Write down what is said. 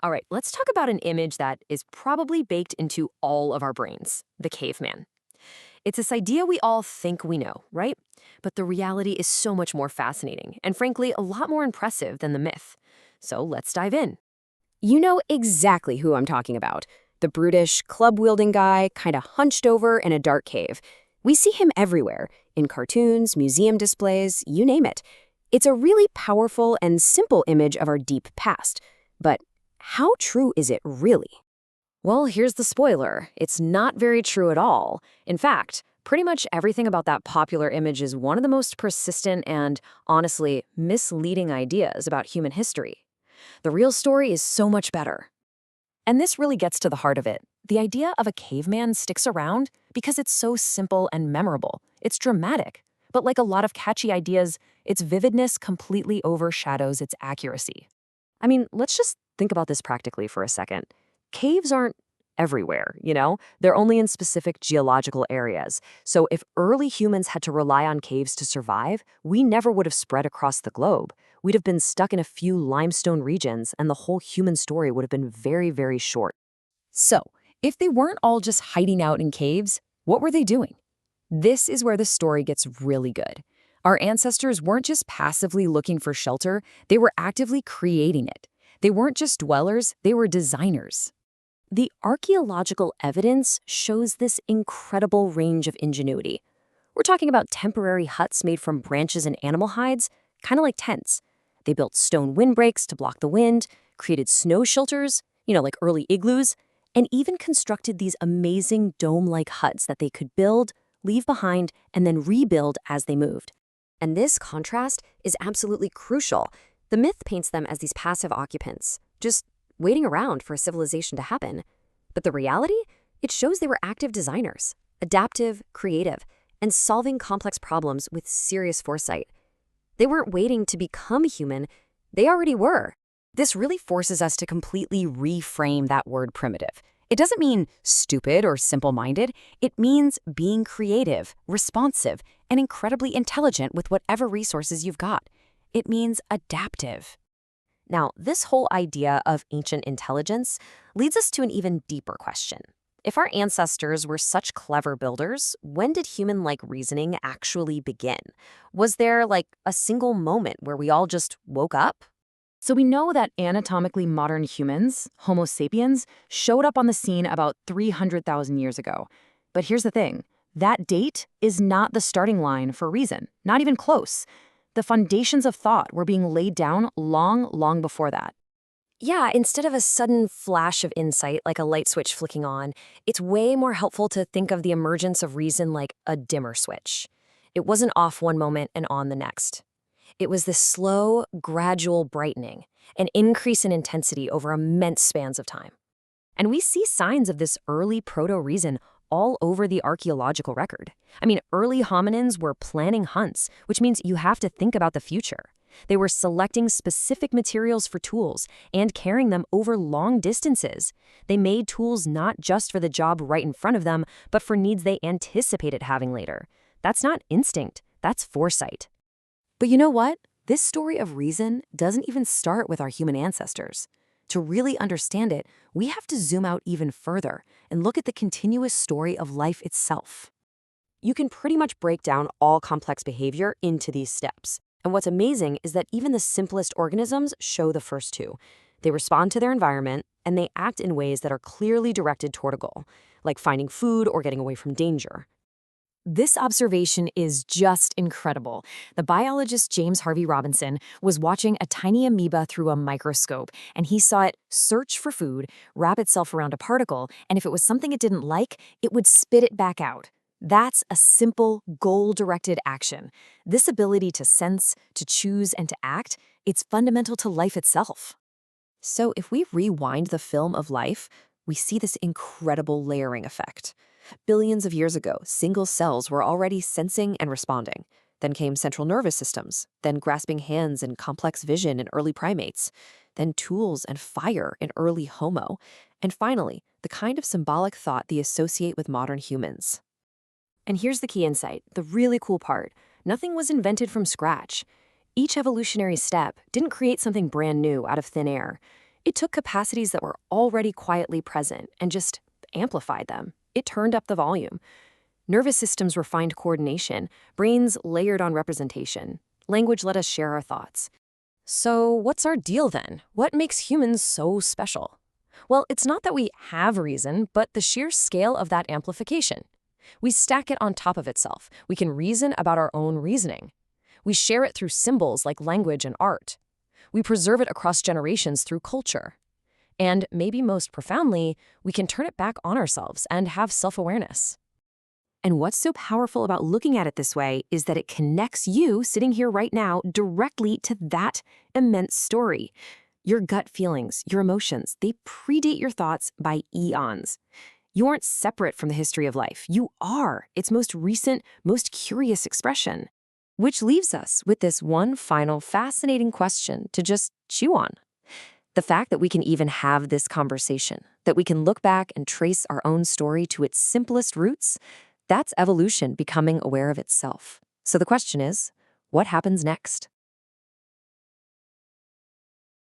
All right, let's talk about an image that is probably baked into all of our brains, the caveman. It's this idea we all think we know, right? But the reality is so much more fascinating and, frankly, a lot more impressive than the myth. So let's dive in. You know exactly who I'm talking about. The brutish, club-wielding guy, kind of hunched over in a dark cave. We see him everywhere, in cartoons, museum displays, you name it. It's a really powerful and simple image of our deep past. But how true is it really? Well, here's the spoiler. It's not very true at all. In fact, pretty much everything about that popular image is one of the most persistent and, honestly, misleading ideas about human history. The real story is so much better. And this really gets to the heart of it. The idea of a caveman sticks around because it's so simple and memorable. It's dramatic. But like a lot of catchy ideas, its vividness completely overshadows its accuracy. I mean, let's just think about this practically for a second. Caves aren't everywhere, you know? They're only in specific geological areas. So if early humans had to rely on caves to survive, we never would have spread across the globe. We'd have been stuck in a few limestone regions, and the whole human story would have been very, very short. So, if they weren't all just hiding out in caves, what were they doing? This is where the story gets really good. Our ancestors weren't just passively looking for shelter, they were actively creating it. They weren't just dwellers, they were designers. The archaeological evidence shows this incredible range of ingenuity. We're talking about temporary huts made from branches and animal hides, kind of like tents. They built stone windbreaks to block the wind, created snow shelters, like early igloos, and even constructed these amazing dome-like huts that they could build, leave behind, and then rebuild as they moved. And this contrast is absolutely crucial. The myth paints them as these passive occupants, just waiting around for a civilization to happen. But the reality? It shows they were active designers, adaptive, creative, and solving complex problems with serious foresight. They weren't waiting to become human, they already were. This really forces us to completely reframe that word primitive. It doesn't mean stupid or simple-minded. It means being creative, responsive, and incredibly intelligent with whatever resources you've got. It means adaptive. Now, this whole idea of ancient intelligence leads us to an even deeper question. If our ancestors were such clever builders, when did human-like reasoning actually begin? Was there, a single moment where we all just woke up? So we know that anatomically modern humans, Homo sapiens, showed up on the scene about 300,000 years ago. But here's the thing. That date is not the starting line for reason, not even close. The foundations of thought were being laid down long, long before that. Yeah, instead of a sudden flash of insight like a light switch flicking on, it's way more helpful to think of the emergence of reason like a dimmer switch. It wasn't off one moment and on the next. It was this slow, gradual brightening, an increase in intensity over immense spans of time. And we see signs of this early proto-reason all over the archaeological record. I mean, early hominins were planning hunts, which means you have to think about the future. They were selecting specific materials for tools and carrying them over long distances. They made tools not just for the job right in front of them, but for needs they anticipated having later. That's not instinct, that's foresight. But you know what? This story of reason doesn't even start with our human ancestors. To really understand it, we have to zoom out even further and look at the continuous story of life itself. You can pretty much break down all complex behavior into these steps. And what's amazing is that even the simplest organisms show the first two. They respond to their environment, and they act in ways that are clearly directed toward a goal, like finding food or getting away from danger. This observation is just incredible. The biologist James Harvey Robinson was watching a tiny amoeba through a microscope, and he saw it search for food, wrap itself around a particle, and if it was something it didn't like, it would spit it back out. That's a simple, goal-directed action. This ability to sense, to choose, and to act, it's fundamental to life itself. So if we rewind the film of life, we see this incredible layering effect. Billions of years ago, single cells were already sensing and responding. Then came central nervous systems, then grasping hands and complex vision in early primates, then tools and fire in early Homo, and finally, the kind of symbolic thought they associate with modern humans. And here's the key insight, the really cool part. Nothing was invented from scratch. Each evolutionary step didn't create something brand new out of thin air. It took capacities that were already quietly present and just amplified them. It turned up the volume. Nervous systems refined coordination, brains layered on representation. Language let us share our thoughts. So, what's our deal then? What makes humans so special? Well, it's not that we have reason, but the sheer scale of that amplification. We stack it on top of itself. We can reason about our own reasoning. We share it through symbols like language and art. We preserve it across generations through culture. And maybe most profoundly, we can turn it back on ourselves and have self-awareness. And what's so powerful about looking at it this way is that it connects you, sitting here right now, directly to that immense story. Your gut feelings, your emotions, they predate your thoughts by eons. You aren't separate from the history of life. You are its most recent, most curious expression. Which leaves us with this one final fascinating question to just chew on. The fact that we can even have this conversation, that we can look back and trace our own story to its simplest roots, that's evolution becoming aware of itself. So the question is, what happens next?